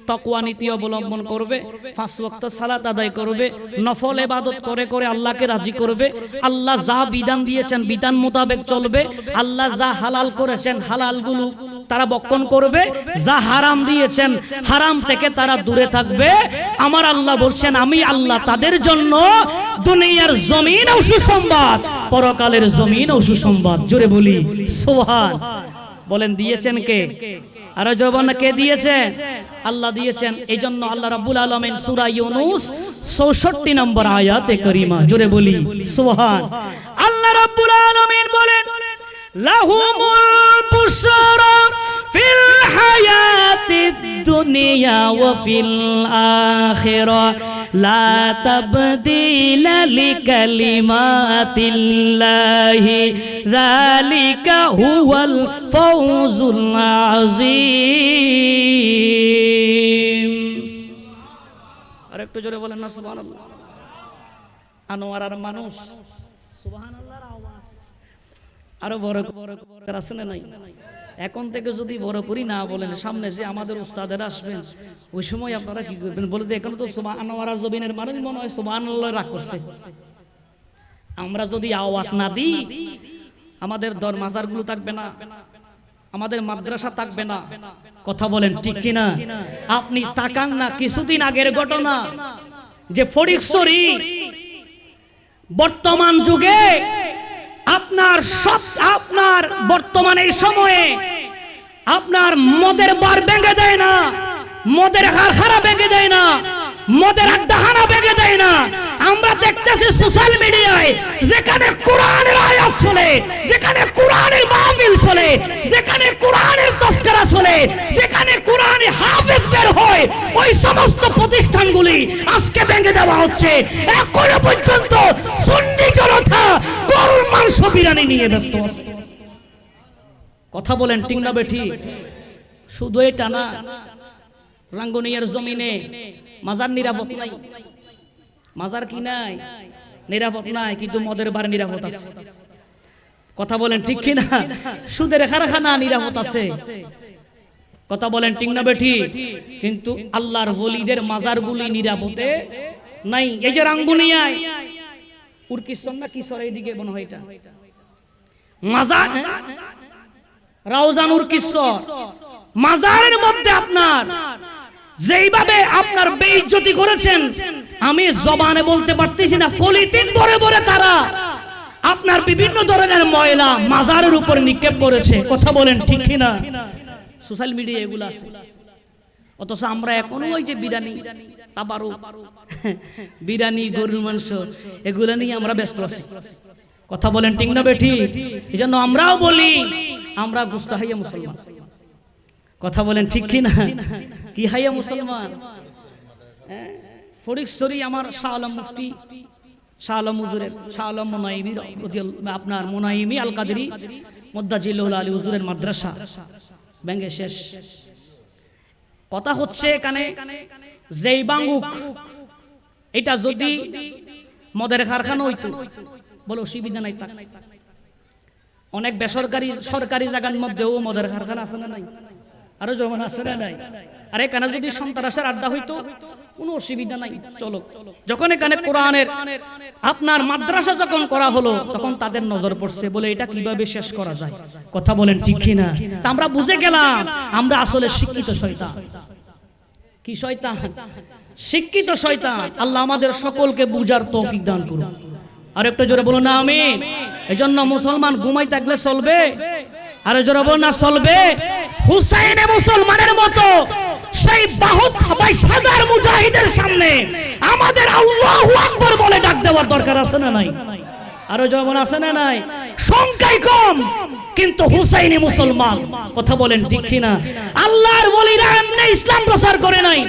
তাকওয়া নীতি অবলম্বন করবে, 5 ওয়াক্ত সালাত আদায় করবে, নফল ইবাদত করে করে আল্লাহকে রাজি করবে, আল্লাহ যা বিধান দিয়েছেন বিধান মোতাবেক চলবে, আল্লাহ যা হালাল করেছেন হালালগুলো তারা বক্ষণ করবে, যা হারাম দিয়েছেন হারাম থেকে তারা দূরে থাকবে। আমার আল্লাহ বলছেন, আমি আল্লাহ তাদের জন্য দুনিয়ার জমিনেও সুসংবাদ, পরকালের জমিনেও সুসংবাদ। জোরে বলি সুবহান। বলেন দিয়েছেন কে? আর জবান কে দিয়েছেন? আল্লাহ দিয়েছেন। এই জন্য আল্লাহ রাব্বুল আলামিন সূরা ইউনূস 64 নম্বর আয়াতে কারিমা, জোরে বলি সুবহান। আল্লাহ রাব্বুল আলামিন বলেন, লাহুমুল বুশরা ফিল হায়াতিদ দুনিয়া ওয়া ফিল আখিরা লা তাবদীলা লিকালিমাতিল্লাহি যালিকা হুয়াল ফাওজুল আযীম। আরেকটু জোরে বলেন না সুবহানাল্লাহ। আনোয়ারার মানুষ সুবহানাল্লাহর আওয়াজ আরো বড় বড় আছে না নাই? এখন থেকে যদি বড় করি না বলেন, সামনে যে আমাদের উস্তাদের আসবেন ওই সময় আপনারা কি করবেন? বলে যে এখন তো আনোয়ারার জমিনের মানুষ মনে হয় সুবহানাল্লাহ রাগ করছে। আমরা যদি আওয়াজ না দিই আমাদের মাজারগুলো থাকবে না, আমাদের মাদ্রাসা থাকবে না। কথা বলেন ঠিক কিনা? আপনি তাকান না, কিছুদিন আগের ঘটনা যে ফটিকছড়ি বর্তমান যুগে আপনার বর্তমানে এই সময়ে আপনার মদের বার ভেঙে দেয় না, মদের কারখানা ভেঙে দেয় না, মদের আড্ডাখানা ভেঙে দেয় না। আমরা দেখতেছি সোশ্যাল মিডিয়ায় যেখানে কোরআনের আয়াত চলে, যেখানে কোরআনের মাহফিল চলে, যেখানে কোরআনের তসকারা চলে, যেখানে কোরআনের হাফেজ বের হয়, ওই সমস্ত প্রতিষ্ঠানগুলি আজকে ভেঙে দেওয়া হচ্ছে। এখনো পর্যন্ত সুন্নি জনতা গরুর মাংস বিরিয়ানি নিয়ে ব্যস্ত আছে। কথা বলেন ঠিক না বেঠিক? শুধু এটা না, রাঙ্গুনিয়ার জমিনে মাজার নিরাপদ নাই, মাজার কি নাই, নিরাপদ নাই, কিন্তু মদের বার নিরাপদ আছে। কথা বলেন ঠিক কিনা? সুদের কারখানা নিরাপদ আছে। কথা বলেন ঠিক না বেঠিক? কিন্তু আল্লাহর ওলিদের মাজারগুলি নিরাপদে নাই। এই যে রাঙ্গুনিয়ায় উরকিস্তন না কিশোর, এইদিকে মনে হয় এটা মাজার, রাউজানুর কিশোর মাজারের মধ্যে আপনার যেইভাবে আপনার বেইজ্জতি করেছেন, আমি জবানে বলতে পারতেছি না। পলিথিন ভরে ভরে তারা আপনার বিভিন্ন ধরনের ময়লা মাজারের উপর নিক্ষেপ করেছে। কথা বলেন ঠিক কিনা? সোশ্যাল মিডিয়া এগুলো আছে। অথচ আমরা এখনো ওই যে বিরিয়ানি, তাবারু, বিরিয়ানি, গরুর মাংস, এগুলো নিয়ে আমরা ব্যস্ত আছি। কথা বলেন ঠিক না বেঠিক? এই জন্য আমরাও বলি আমরা গোস্ত হাইয়া মুসলমান। কথা বলেন ঠিক কিনা? কি হাইয়া মুসলমান? ফটিকছড়ি আমার শাহ আলম মুফতি, শাহ আলম হুজুরের, শাহ আলম মুনাইমি, আপনার মুনাইমি আল কাদেরি মুদ্দাজিল্লাহুল আলী হুজুরের মাদ্রাসা ব্যাঙ্গে শেষ। কথা হচ্ছে এখানে যেই বাঙ্গুক, এটা যদি মদের কারখানা হইতো বলে অসুবিধা নাই। অনেক বেসরকারি সরকারি জায়গার মধ্যেও মদের কারখানা আছে না নাই? আরো যেমন আছে না নাই? আর এখানে যদি সন্ত্রাসের আড্ডা হইতো কোনো অসুবিধা নাই, চলো। যখন এখানে কোরআনের আপনার মাদ্রাসা যখন করা হলো, তখন তাদের নজর পড়ছে, বলে এটা কিভাবে শেষ করা যায়। কথা বলেন ঠিক কিনা? তা আমরা বুঝে গেলাম আমরা আসলে শিক্ষিত শয়তান। কি শয়তান? শিক্ষিত শয়তান। আল্লাহ আমাদের সকলকে বুঝার তৌফিক দান করুন। আর একটু জোরে বলো না আমিন। এজন্য মুসলমান ঘুমাই থাকলে চলবে? আরে জোরে বলো না চলবে? হুসাইন মুসলমানের মতো সেই 22,000 মুজাহিদের সামনে আমাদের আল্লাহু আকবার বলে ডাক দেওয়ার দরকার আছে না নাই? আরো যেমন আছে না নাই? সংখ্যায় কম কিন্তু হুসাইনি মুসলমান। কথা বলেন ঠিক কিনা? আল্লাহর ওলিরা এমনি ইসলাম প্রচার করে নাই,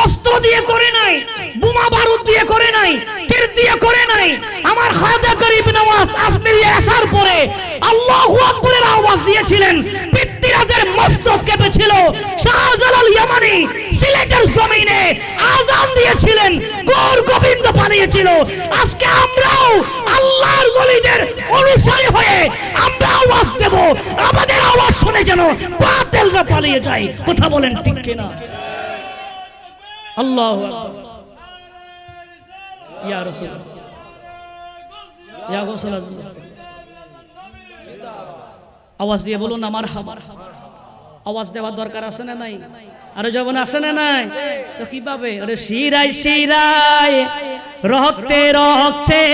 অস্ত্র দিয়ে করে নাই, বোমা বারুদ দিয়ে করে নাই, তীর দিয়ে করে নাই। আমার খাজা গরিব নওয়াজ আজমিরি আসার পরে আল্লাহু আকবারের আওয়াজ দিয়েছিলেন, পিতৃরাজের মস্তক কেঁপেছিল। শাহজালাল ইয়ামানি সিলেটের জমিনে আযান দিয়েছিলেন, গৌর গোবিন্দ পালিয়েছিল। আজকে আমরাও আল্লাহর ওলিদের অনুসারী হয়ে আমরা আওয়াজ দেব, আমাদের আওয়াজ শুনে যেন বাতিলরা পালিয়ে যায়। কথা বলেন ঠিক কিনা? আল্লাহু আকবার। ইয়া রাসূল, ইয়া গোসল, আওয়াজ দিয়ে বলুন না মারহাবা। আওয়াজ দেওয়ার দরকার আছে না নাই? আরো যেমন আছে না নাই? তো কিভাবে? আরে শিরায় শিরায় রক্তে রক্তে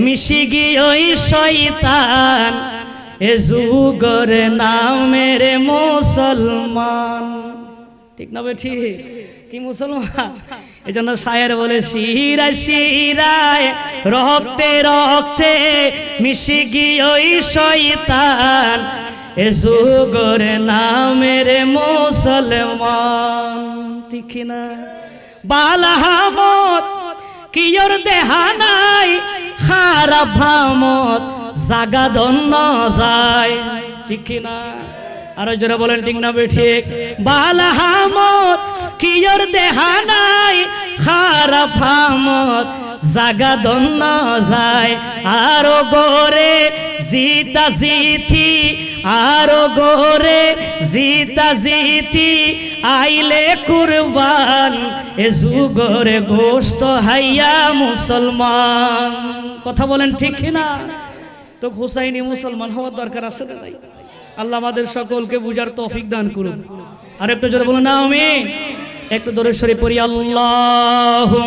মিশি গিয়ে শয়তান, এ যুগের নামের মুসলমান। ঠিক না বে? ঠিক কি মুসলমান? এই জন্য শায়ের বলে শিরায় শিরায় রক্তে রক্তে মিশি গিয়ে শয়তান, এ যুগের নামের মুসলমান। ঠিক না? বালাহামত কিয়র দেহানাই খারাপ ভামত জাগা দন্ন যায়। ঠিক না? আরো জোরে বলেন ঠিক না বে? ঠিক। বালাহামত কিয়র দেহানাই খারাপ ভামত জাগা দন্ন যায়। আরো গোরে জিতা জিতি, আরো গোরে জিতা জিতি আইলে কুরবান, এ যুগরে গোশত হাইয়া মুসলমান। কথা বলেন ঠিক না? তো হুসাইনি মুসলমান হওয়ার দরকার আছে না নাই? আল্লাহ আমাদের সকলকে বুঝার তৌফিক দান করুন। আর একটু জোরে বলুন না আমিন। একটু দরুদ শরীফ পড়ি, আল্লাহুম্মা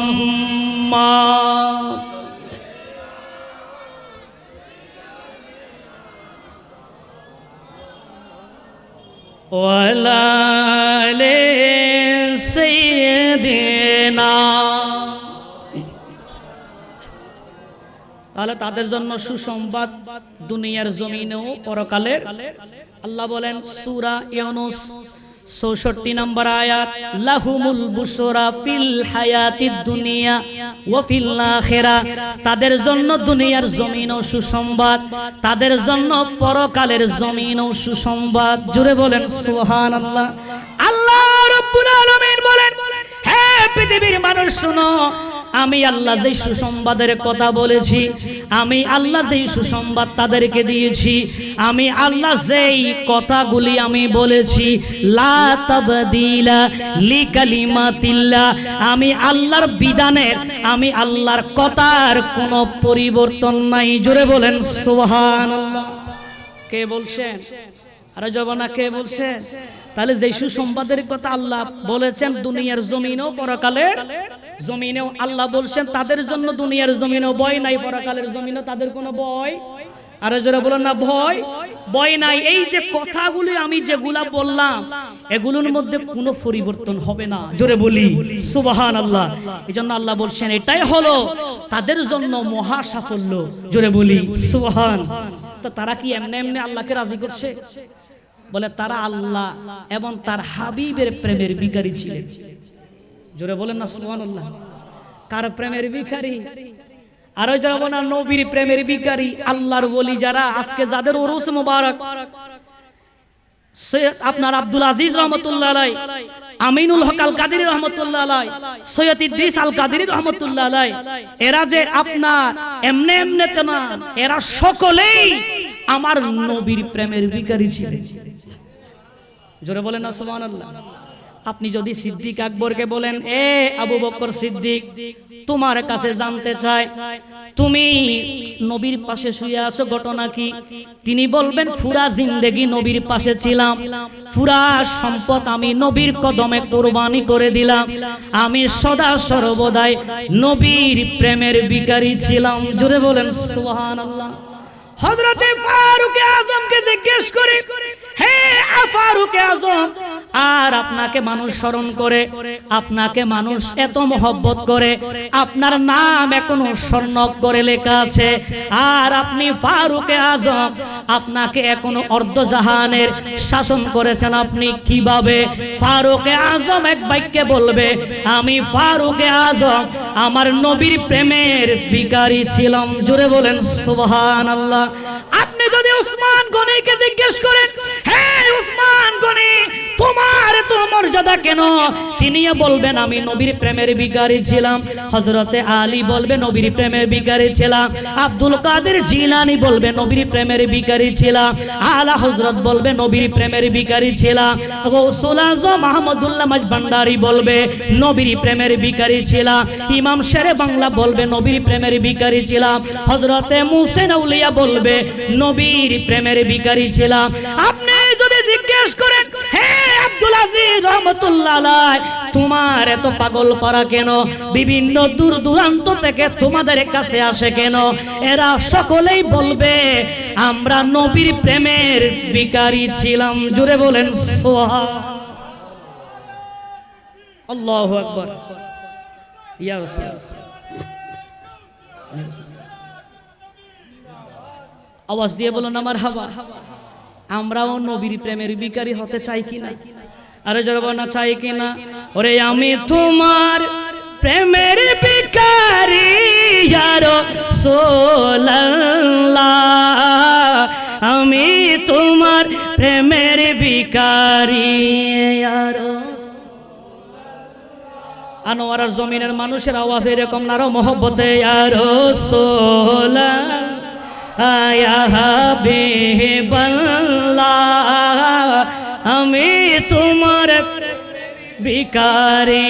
ওয়ালা আলি সাইয়্যিদিনা। তাহলে তাদের জন্য সুসংবাদ দুনিয়ার জমিনেও পরকালের। আল্লাহ বলেন সূরা ইউনূস ৬৪ নম্বর আয়াত, লাহুমুল বুশরা ফিল হায়াতিদ দুনিয়া ওয়া ফিল আখিরা। তাদের জন্য দুনিয়ার জমিনেও সুসংবাদ, তাদের জন্য পরকালের জমিনেও সুসংবাদ। জোরে বলেন সুবহানাল্লাহ। আল্লাহ রাব্বুল আলামিন বলেন, হে পৃথিবীর মানুষ শুনো, আমি আল্লাহ যেই সুসংবাদের কথা বলেছি, আমি আল্লাহ যেই সুসংবাদ তাদেরকে দিয়েছি, আমি আল্লাহ যেই কথাগুলি আমি বলেছি, লা তাবদীলা লিকালিমাতিল্লাহ, আমি আল্লাহর বিধানের, আমি আল্লাহর কথার কোনো পরিবর্তন নাই। জোরে বলেন সুবহানাল্লাহ। কে বলছেন? আরে জবানা কে বলছেন? তাহলে যেই সুসংবাদের কথা আল্লাহ বলেছেন দুনিয়ার জমিনেও পরকালের জমিনেও, আল্লাহ বলছেন তাদের জন্য দুনিয়ার জমিনেও ভয় নাই, পরকালের জমিনেও তাদের কোনো ভয়। আরে যারা বলেন না ভয়, ভয় নাই। এই যে কথাগুলি আমি যেগুলা বললাম, এগুলোর মধ্যে কোনো পরিবর্তন হবে না। জোরে বলি সুবহানাল্লাহ। এই জন্য আল্লাহ বলছেন এটাই হলো তাদের জন্য মহা সাফল্য। জোরে বলি সুবহান। তো তারা কি এমনি এমনি আল্লাহকে রাজি করছে? বলে তারা আল্লাহ এবং তার হাবিবের প্রেমের ভিখারি ছিলেন। জোরে বলেন না সুবহানাল্লাহ। কার প্রেমের ভিখারি? আরো যারা বলেন নবীর প্রেমের ভিখারি, আল্লাহর ওলি যারা আজকে যাদের উরুস মুবারক, আপনার আব্দুল আজিজ রহমতুল্লাহ আলাইহি, আমিনুল হক আল কাদেরী রহমতুল্লাহ আলাইহি, সৈয়দ ইদ্রিস আল কাদেরী রহমতুল্লাহ আলাইহি, এরা যে আপনার এমনে এমনে না, এরা সকলেই আমার নবীর প্রেমের ভিখারি ছিলেন। জোরে বলেন না সুবহানাল্লাহ। আপনি যদি সিদ্দিক আকবরকে বলেন, এ আবু বকর সিদ্দিক, তোমার কাছে জানতে চাই তুমি নবীর পাশে শুয়ে আছো, ঘটনা কি? তিনি বলবেন পুরা জিন্দেগি নবীর পাশে ছিলাম, পুরা সম্পদ আমি নবীর কদমে কুরবানি করে দিলাম, আমি সদা সর্বদাই নবীর প্রেমের ভিখারি ছিলাম। জোরে বলেন সুবহানাল্লাহ। হযরতে ফারুক আযমকে জিজ্ঞেস করে, হে ফারুক আযম, আর আপনাকে মানুষ স্মরণ করে, আপনাকে মানুষ এত মহব্বত করে, আপনার নাম এখনো স্বর্ণাক্ষরে লেখা আছে, আর আপনি ফারুক আযম, আপনাকে এখনো অর্ধজাহানের শাসন করেছেন, আপনি কিভাবে? ফারুক আযম এক বাক্যে বলবে, আমি ফারুক আযম আমার নবীর প্রেমের ভিখারি ছিলাম। জোরে বলেন সুবহানাল্লাহ। আপনি যদি উসমান গনিকে জিজ্ঞেস করেন, হে উসমান গনি, তোমার এত মর্যাদা কেন? তিনিও বলবেন আমি নবীর প্রেমের ভিখারি ছিলাম। হযরতে আলী বলবে নবীর প্রেমের ভিখারি ছিলাম। আব্দুল কাদের জিলানী বলবে নবীর প্রেমের ভিখারি ছিলাম। আলা হযরত বলবে নবীর প্রেমের ভিখারি ছিলাম। গৌসুল আযম আহমদুল্লাহ মাঝভান্ডারী বলবে নবীর প্রেমের ভিখারি ছিলাম। ইমাম শেরে বাংলা বলবে নবীর প্রেমের ভিখারি ছিলাম। হযরতে মুহসিন আউলিয়া বলবে নবীর প্রেমের ভিখারি ছিলাম। আপনি যদি জিজ্ঞেস করেন, হে আব্দুল আজিজ রহমতুল্লাহ আলাইহি, তোমার এত পাগল পারা কেন? বিভিন্ন দূর দূরান্ত থেকে তোমাদের কাছে আসে কেন? এরা সকলেই বলবে আমরা নবীর প্রেমের ভিখারি ছিলাম। জোরে বলেন সুবহানাল্লাহ। আল্লাহু আকবার। ইয়া রাসূলুল্লাহ, আওয়াজ দিয়ে বলুন আমার হাবা। আমরাও নবীর প্রেমের ভিখারি হতে চাই কিনা? আরে জরব না চাই কিনা? ওরে আমি তোমার প্রেমের ভিখারি ইয়া রাসূলুল্লাহ, আমি তোমার প্রেমের ভিখারি ইয়া রাসূলুল্লাহ। আনোয়ারার জমিনের মানুষের আওয়াজ এরকম নারো মহব্বতে ইয়া রাসূলুল্লাহ, ইয়া হাবিবাল্লাহ, আমি তোমার ভিখারি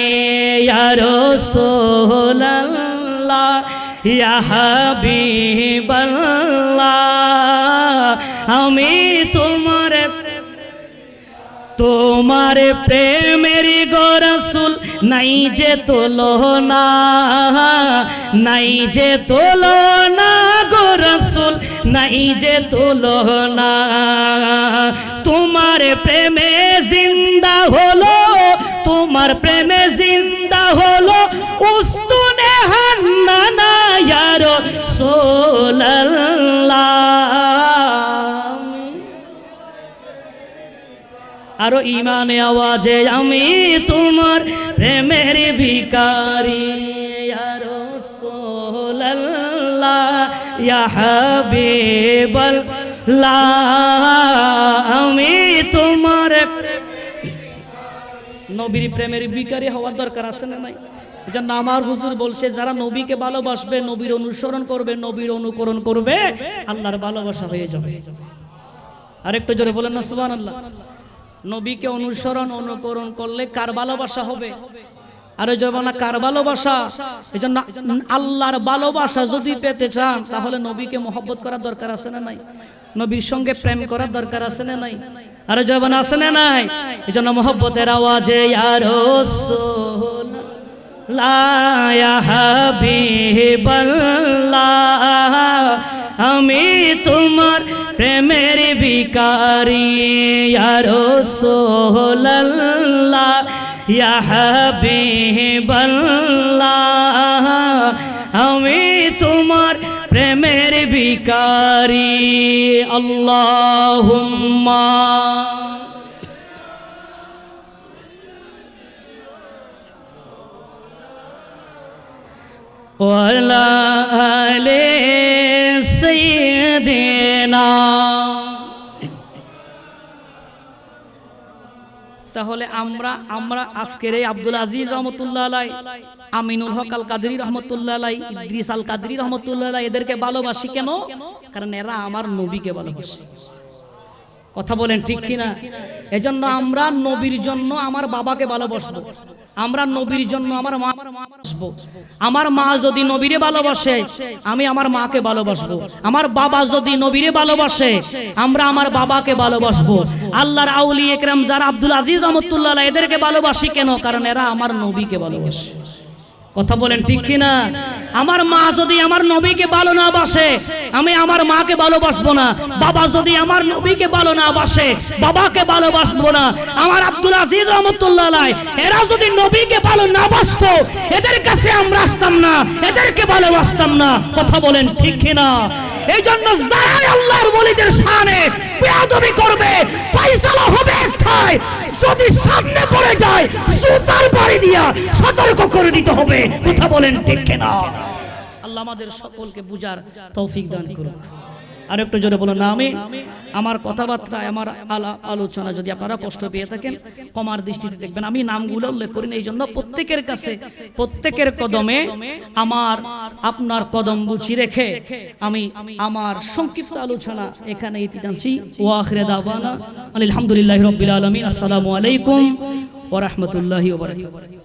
ইয়া রাসূলুল্লাহ, ইয়া হাবিবাল্লাহ আমি তোমার প্রেমের গো রাসূল নাই যে তুলনা, নাই যে তুলনা গো রাসূল নাই যে তুলনা। তোমার প্রেমে জিন্দা হলো, তোমার প্রেমে জিন্দা হলো উস্তুনে হান্নানা ইয়া রাসূলুল্লাহ। আরো ইমানে আওয়াজে আমি তোমার প্রেমের ভিখারি ইয়া রাসূলুল্লাহ ইয়া হাবিবাল্লাহ আমি তোমার নবীর প্রেমের ভিখারি হওয়ার দরকার আছে না নাই? এজন্য আমার হুজুর বলছে যারা নবীকে ভালোবাসবে, নবীর অনুসরণ করবে, নবীর অনুকরণ করবে, আল্লাহর ভালোবাসা হয়ে যাবে। আরেকটু জোরে বলেন না সুবহানাল্লাহ। নবীকে অনুসরণ অনুকরণ করলে কার ভালোবাসা হবে? আর জবানা কার ভালোবাসা? এজন্য আল্লাহর ভালোবাসা যদি পেতে চান তাহলে নবীকে মহব্বত করার দরকার আছে না নাই? নবীর সঙ্গে প্রেম করার দরকার আছে না নাই? আর জবানা আছে না নাই? এজন্য মহব্বতের আওয়াজে ইয়া রাসূলুল্লাহ ইয়া হাবিবাল্লাহ আমি তোমার প্রেমের ভিখারি ইয়া রাসূলুল্লাহ ইয়া হাবিবাল্লাহ আমি তোমার প্রেমের ভিখারি। আল্লাহুম্মা ওয়ালা আলি সাইয়্যিদিনা। তাহলে আমরা আজকের এই আব্দুল আজিজ রহমতুল্লাহ আলাই, আমিনুল হক আল কাদরি রহমতুল্লাহ আলাই, ইদ্রিস আল কাদরি রহমতুল্লাহ আলাই এদেরকে ভালোবাসি কেন? কারণ এরা আমার নবীকে ভালোবাসে। কথা বলেন ঠিক কিনা? এজন্য আমরা নবীর জন্য আমার বাবাকে ভালোবাসবো, আমরা নবীর জন্য আমার মা ভালোবাসবো। আমার মা যদি নবীরে ভালোবাসে আমি আমার মাকে ভালোবাসবো, আমার বাবা যদি নবীরে ভালোবাসে আমরা আমার বাবাকে ভালোবাসবো। আল্লাহর আউলিয়া ইকরাম যারা আব্দুল আজিজ রহমতুল্লাহ আলাইহি এদেরকে ভালোবাসি কেন? কারণ এরা আমার নবীকে ভালোবাসে। কথা বলেন ঠিক কিনা? আমার মা যদি আমার নবীকে ভালো না বাসে আমি আমার মাকে ভালোবাসবো না, বাবা যদি আমার নবীকে ভালো না বাসে বাবাকে ভালোবাসবো না। আমার আব্দুল আজিজ রহমতুল্লাহ আলাইহি এরা যদি নবীকে ভালো না বাসতো এদের কাছে আমরা আসতাম না, এদেরকে ভালোবাসতাম না। কথা বলেন ঠিক কিনা? এই জন্য যারা আল্লাহর ওলিদের শানে বেয়াদবি করবে ফয়সালা হবে একটাই, যদি সামনে পড়ে যায় জুতার বাড়ি দিয়া সতর্ক করে দিতে হবে। কথা বলেন ঠিক কিনা? আল্লাহ আমাদের সকলকে বুঝার তৌফিক দান করুন। আর একটু জোরে বলুন না আমিন। আমার কথাবার্তায় আমার আলোচনা যদি আপনারা কষ্ট পেয়ে থাকেন ক্ষমার দৃষ্টিতে দেখবেন। আমি নামগুলো উল্লেখ করি না, এই জন্য প্রত্যেকের কাছে প্রত্যেকের কদমে আমার আপনার কদম গুছিয়ে রেখে আমি আমার সংক্ষিপ্ত আলোচনা এখানে ইতি টানছি। ওয়া আখিরু দাওয়ানা আলহামদুলিল্লাহি রাব্বিল আলামিন। আসসালামু আলাইকুম ওয়া রাহমাতুল্লাহি ওয়া বারাকাতুহু।